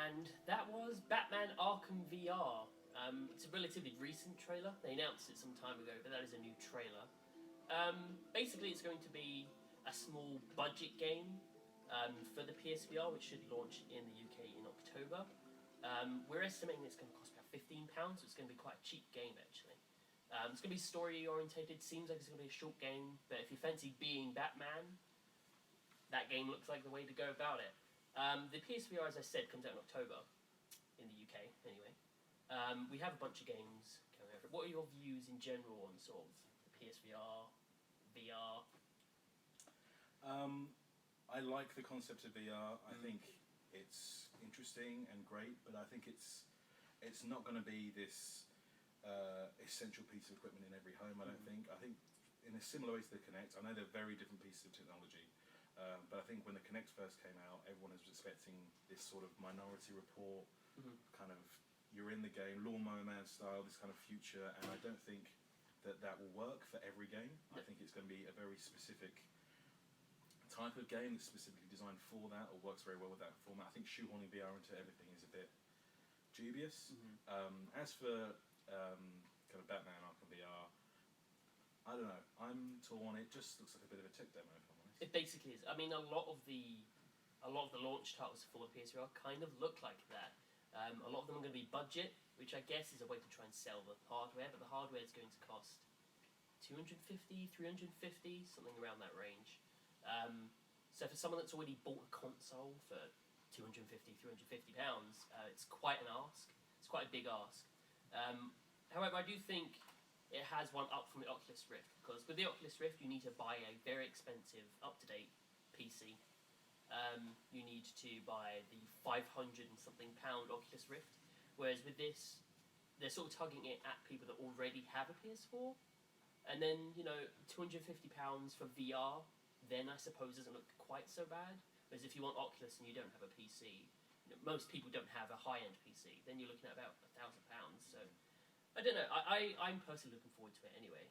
And that was Batman Arkham VR. It's a relatively recent trailer. They announced it some time ago, but that is a new trailer. Basically, it's going to be a small budget game for the PSVR, which should launch in the UK in October. We're estimating it's going to cost about £15, so it's going to be quite a cheap game, actually. It's going to be story-orientated. Seems like it's going to be a short game, but if you fancy being Batman, that game looks like the way to go about it. The PSVR, as I said, comes out in October, in the UK, anyway. We have a bunch of games going over it. What are your views in general on sort of the PSVR, VR? I like the concept of VR. I think it's interesting and great, but I think it's not going to be this essential piece of equipment in every home. I don't think. I think in a similar way to the Kinect, I know they're very different pieces of technology, but I think when the Kinect first came out, everyone was expecting this sort of Minority Report kind of you're in the game, Lawnmower Man style, this kind of future, and I don't think that will work for every game. I think it's going to be a very specific type of game that's specifically designed for that or works very well with that format. I think shoehorning VR into everything is a bit dubious. As for kind of Batman Arkham VR, I don't know. I'm torn. It just looks like a bit of a tech demo, if I'm honest. It basically is. I mean, a lot of the launch titles for the PSVR kind of look like that. A lot of them are going to be budget, which I guess is a way to try and sell the hardware, but the hardware is going to cost $250, $350, something around that range. So for someone that's already bought a console for £250, £350, it's quite an ask. It's quite a big ask. However, I do think it has one up from the Oculus Rift, because with the Oculus Rift you need to buy a very expensive, up-to-date PC. You need to buy the £500 and something Oculus Rift, whereas with this, they're sort of tugging it at people that already have a PS4, and then, you know, £250 for VR, then I suppose doesn't look quite so bad, whereas if you want Oculus and you don't have a PC, you know, most people don't have a high-end PC, then you're looking at about £1,000, so I don't know, I'm personally looking forward to it anyway.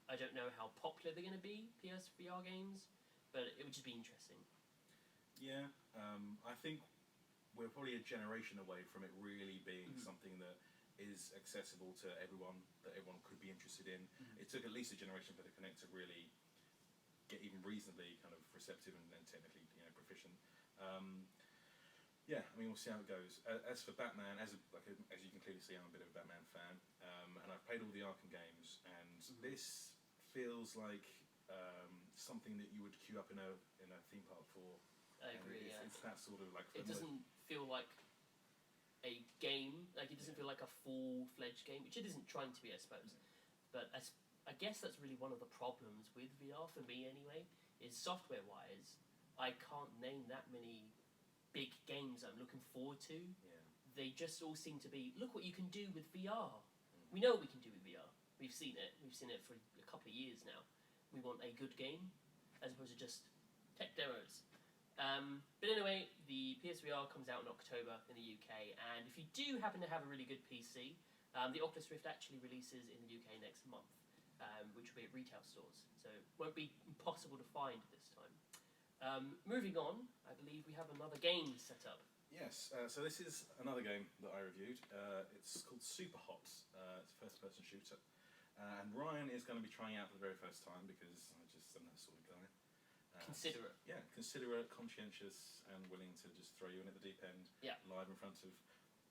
I don't know how popular they're going to be, PSVR games, but it would just be interesting. Yeah, I think we're probably a generation away from it really being something that is accessible to everyone, that everyone could be interested in. It took at least a generation for the Kinect to really get even reasonably kind of receptive and technically, you know, proficient. Yeah, I mean, we'll see how it goes. As for Batman, as you can clearly see, I'm a bit of a Batman fan, and I've played all the Arkham games, and this feels like something that you would queue up in a theme park for. I agree, yeah. It's that sort of like... It doesn't feel like a game, like it doesn't feel like a full-fledged game, which it isn't trying to be, I suppose. But I guess that's really one of the problems with VR, for me anyway, is software-wise, I can't name that many big games I'm looking forward to. Yeah. They just all seem to be, look what you can do with VR. We know what we can do with VR. We've seen it. We've seen it for a couple of years now. We want a good game, as opposed to just tech demos. But anyway, the PSVR comes out in October in the UK, and if you do happen to have a really good PC, the Oculus Rift actually releases in the UK next month, which will be at retail stores, so it won't be impossible to find this time. Moving on, I believe we have another game set up. Yes, so this is another game that I reviewed. It's called Super Hot. It's a first-person shooter. And Ryan is going to be trying it out for the very first time, because I'm that sort of guy. Considerate. Yeah, considerate, conscientious, and willing to just throw you in at the deep end, live in front of...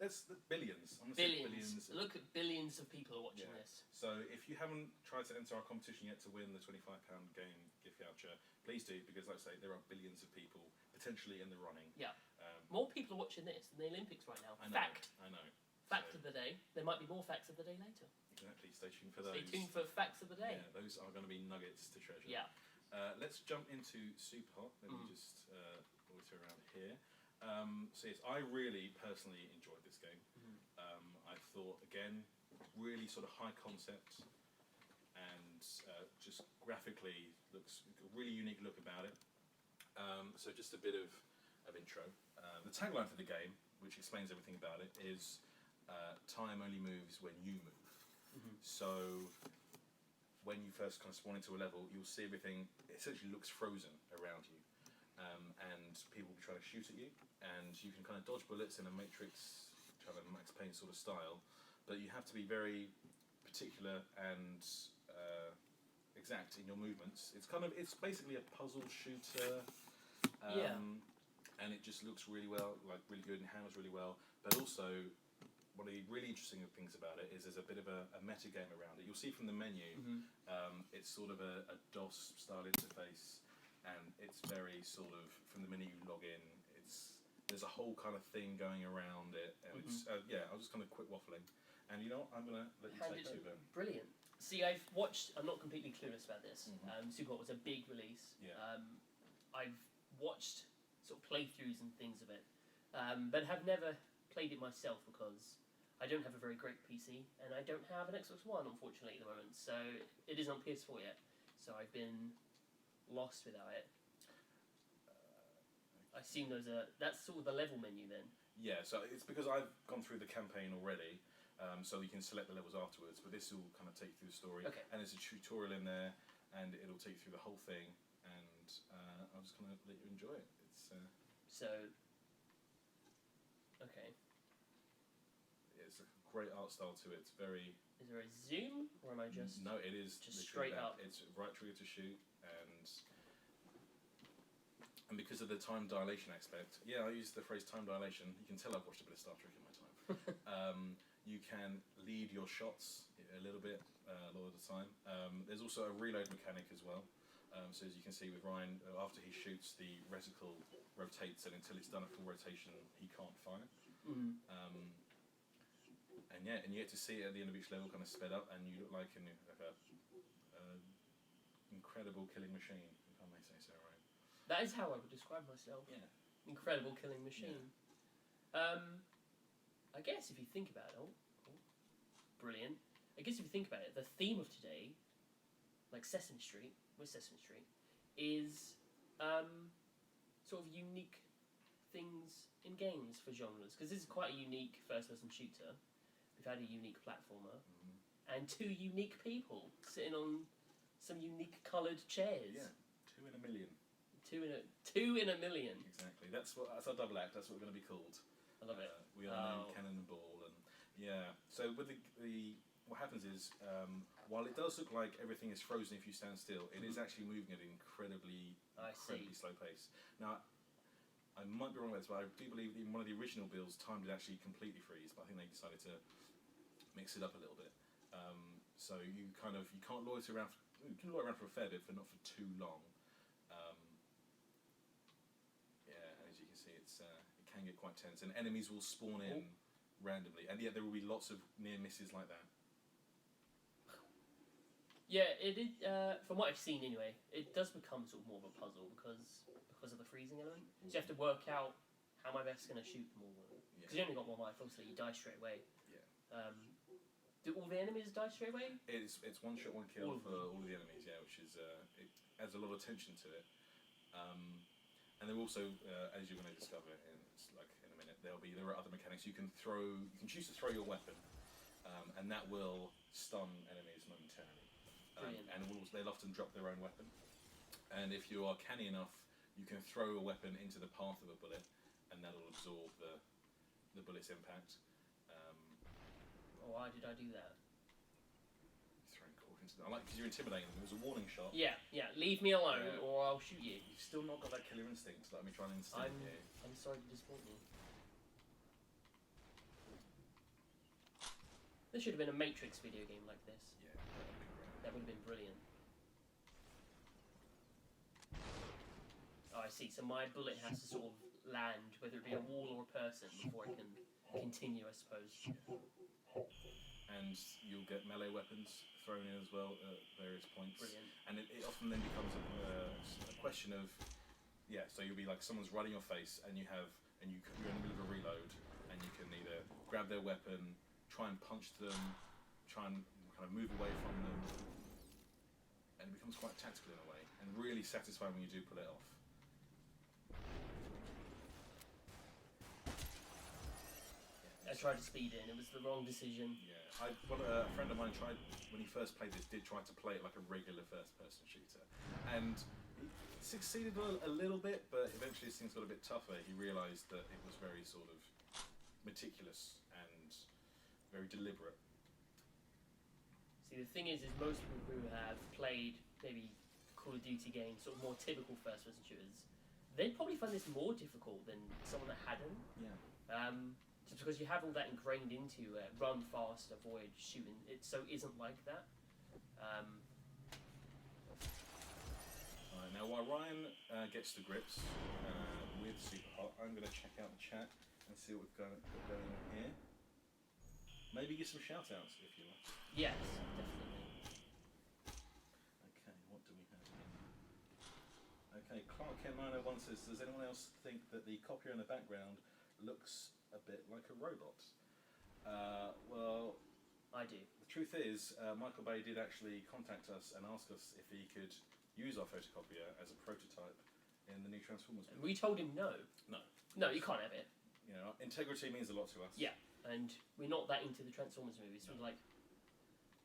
That's billions. I'm billions. Look at billions of people are watching this. So if you haven't tried to enter our competition yet to win the £25 game gift voucher, please do, because like I say, there are billions of people potentially in the running. Yeah. More people are watching this than the Olympics right now. I know, Fact. I know. Fact of the day. There might be more facts of the day later. Exactly. Stay tuned for those. Stay tuned for facts of the day. Yeah, those are going to be nuggets to treasure. Yeah. Let's jump into Super Hot. Let me just loiter around here. So yes, I really personally enjoyed this game. I thought, again, really sort of high concept, and just graphically looks a really unique look about it. So just a bit of intro. The tagline for the game, which explains everything about it, is time only moves when you move. So when you first kind of spawn into a level, you'll see everything essentially looks frozen around you. and people will be trying to shoot at you, and you can kind of dodge bullets in a Matrix kind of Max Payne sort of style, but you have to be very particular and exact in your movements. It's basically a puzzle shooter, and it just looks really well, like really good, and handles really well. But also, one of the really interesting things about it is there's a bit of a meta game around it. You'll see from the menu, it's sort of a DOS style interface, and it's very sort of from the minute you log in, there's a whole kind of thing going around it, and it's I'll just kind of quit waffling, and you know what, I'm gonna let you take over. Brilliant. See, I'm not completely clueless about this. Superhot was a big release. Yeah. I've watched sort of playthroughs and things of it, but have never played it myself because I don't have a very great PC and I don't have an Xbox One, unfortunately, at the moment. So it isn't on PS4 yet. So I've been lost without it. I assume that's sort of the level menu then. Yeah, so it's because I've gone through the campaign already, so you can select the levels afterwards, but this will kind of take you through the story. Okay. And there's a tutorial in there, and it'll take you through the whole thing, and I'll just kind of let you enjoy it. Okay. It's a great art style to it. It's very... Is there a zoom, or am I just... No, it is just straight up. It's right trigger to shoot, and because of the time dilation aspect, I use the phrase time dilation. You can tell I've watched a bit of Star Trek in my time. You can lead your shots a little bit a lot of the time. There's also a reload mechanic as well. So as you can see with Ryan, after he shoots, the reticle rotates, and until it's done a full rotation, he can't fire. And you get to see it at the end of each level, kind of sped up, and you look like an incredible killing machine, if I may say so, Ryan. That is how I would describe myself. Yeah. Incredible killing machine. Yeah. I guess if you think about it, brilliant. I guess if you think about it, the theme of today, like Sesame Street, is sort of unique things in games for genres. Because this is quite a unique first-person shooter. We've had a unique platformer, and two unique people sitting on some unique coloured chairs. Yeah, 2 in a million. Two in a million. Exactly. That's our double act. That's what we're going to be called. I love it. We are named Cannon and Ball, and So with the what happens is, while it does look like everything is frozen if you stand still, it is actually moving at an incredibly slow pace. Now, I might be wrong about this, but I do believe in one of the original builds, time did actually completely freeze, but I think they decided to mix it up a little bit. So you can't loiter around. You can loiter around for a fair bit, but not for too long. And as you can see, it can get quite tense, and enemies will spawn in randomly, and there will be lots of near misses like that. Yeah, it did. From what I've seen, anyway, it does become sort of more of a puzzle because of the freezing element. So you have to work out how am I best going to shoot them all. Because you only got one life, obviously you die straight away. Yeah. Do all the enemies die straight away? It's one shot, one kill for all the enemies. Yeah, which is it adds a lot of tension to it. And there also, as you're going to discover in a minute, there are other mechanics. You can choose to throw your weapon, and that will stun enemies momentarily. And they'll often drop their own weapon. And if you are canny enough, you can throw a weapon into the path of a bullet, and that'll absorb the bullet's impact. Why did I do that? Throwing caution to because you're intimidating them. It was a warning shot. Yeah. Leave me alone, or I'll shoot you. You've still not got that killer instinct. Let me try and instinct you. I'm sorry to disappoint you. There should have been a Matrix video game like this. Yeah, that would be great. That would have been brilliant. Oh, I see. So my bullet has to sort of land, whether it be a wall or a person, before it can continue, I suppose. Yeah. And you'll get melee weapons thrown in as well at various points. Brilliant. And it often then becomes a question of, so you'll be like someone's right in your face, and you're in the middle of a reload, and you can either grab their weapon, try and punch them, try and kind of move away from them, and it becomes quite tactical in a way, and really satisfying when you do pull it off. I tried to speed it, and it was the wrong decision. Yeah, a friend of mine tried, when he first played this, did try to play it like a regular first-person shooter, and succeeded a little bit, but eventually things got a bit tougher. He realised that it was very sort of meticulous and very deliberate. See, the thing is most people who have played maybe Call of Duty games, sort of more typical first-person shooters, they'd probably find this more difficult than someone that hadn't. Yeah. Just because you have all that ingrained into it, run fast, avoid shooting, it so isn't like that. Now, while Ryan gets the grips with Superhot, I'm going to check out the chat and see what we've got going on here. Maybe give some shout-outs if you like. Yes, definitely. Okay, what do we have here? Okay, Clark Kent 901 says, does anyone else think that the copier in the background looks a bit like a robot? Well, I do. the truth is, Michael Bay did actually contact us and ask us if he could use our photocopier as a prototype in the new Transformers movie. And we told him no. No. No, you can't have it. You know, integrity means a lot to us. Yeah, and we're not that into the Transformers movies. So we're like,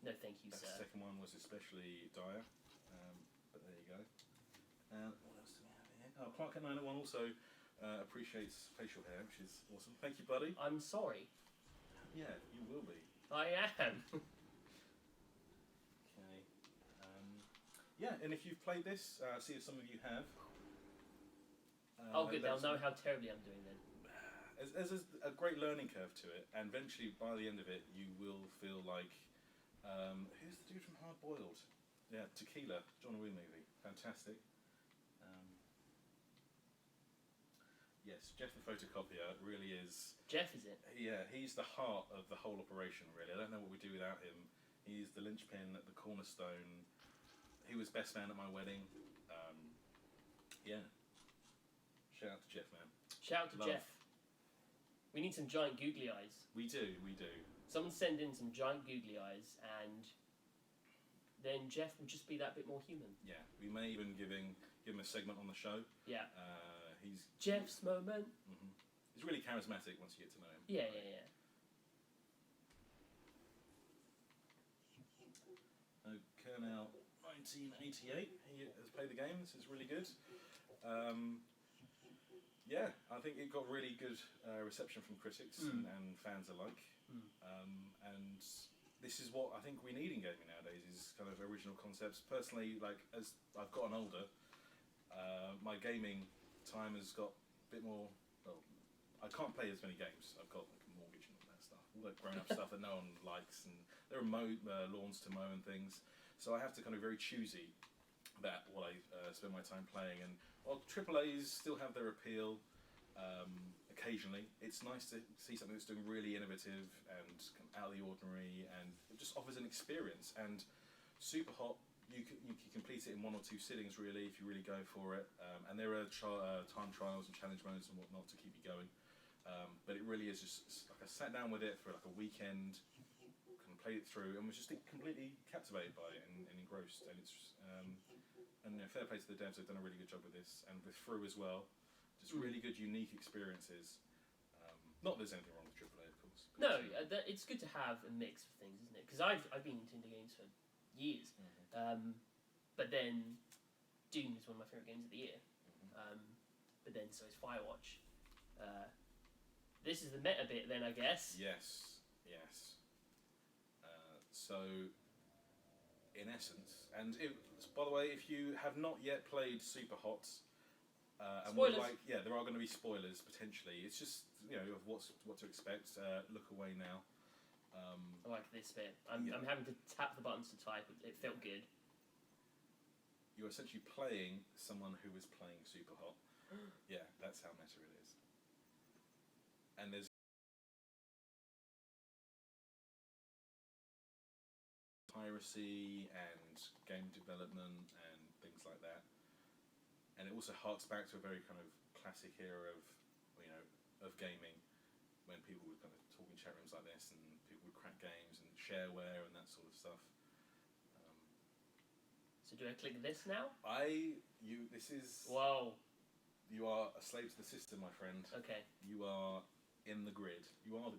no, thank you, The sir. second one was especially dire, but there you go. What else do we have here? Oh, Clark at 901 also appreciates facial hair, which is awesome. Thank you, buddy. I'm sorry. Yeah, you will be. I am. Okay. Yeah, and if you've played this, see if some of you have. Oh, good. They'll know how terribly I'm doing then. There's a great learning curve to it, and eventually, by the end of it, you will feel like, who's the dude from Hard Boiled? Yeah, Tequila, John Woo movie, fantastic. Yes, Jeff the photocopier really is. Jeff, is it? Yeah, he's the heart of the whole operation. Really, I don't know what we do without him. He's the linchpin, the cornerstone. He was best man at my wedding. Yeah. Shout out to Jeff, man. Shout out to Love. Jeff. We need some giant googly eyes. We do. Someone send in some giant googly eyes, and then Jeff will just be that bit more human. Yeah, we may even give him a segment on the show. Yeah. He's Jeff's moment. Mm-hmm. He's really charismatic once you get to know him. Yeah. Kernow 1988. He has played the game. This is really good. Yeah, I think it got really good reception from critics and fans alike. And this is what I think we need in gaming nowadays, is kind of original concepts. Personally, like, as I've gotten older, my gaming time has got a bit more. Well, I can't play as many games. I've got like a mortgage and all that stuff, all that grown-up stuff that no one likes, and there are lawns to mow and things. So I have to kind of very choosy about what I spend my time playing. And while AAA's still have their appeal, occasionally it's nice to see something that's doing really innovative and out of the ordinary, and it just offers an experience. And Superhot, you can complete it in 1 or 2 sittings really, if you really go for it. And there are time trials and challenge modes and whatnot to keep you going. But it really is just like I sat down with it for like a weekend, played it through, and was just completely captivated by it and engrossed. And it's and fair play to the devs; they've done a really good job with this, and with Through as well. Just really good, unique experiences. Not that there's anything wrong with AAA, of course. No, it's good to have a mix of things, isn't it? Because I've been into indie games for years, but then Doom is one of my favourite games of the year. But then so is Firewatch. This is the meta bit, then, I guess. Yes. So, in essence, and by the way, if you have not yet played Superhot, and would Spoilers. there are going to be spoilers potentially. It's just of what to expect. Look away now. I like this bit. I'm having to tap the buttons to type. It felt good. You're essentially playing someone who is playing Superhot. Yeah, that's how meta it is. And there's piracy and game development and things like that. And it also harks back to a very kind of classic era of gaming, when people would kind of talk in chat rooms like this, and people would crack games and shareware and that sort of stuff. So do I click this now? This is. Whoa. You are a slave to the system, my friend. Okay. You are in the grid. You are the grid.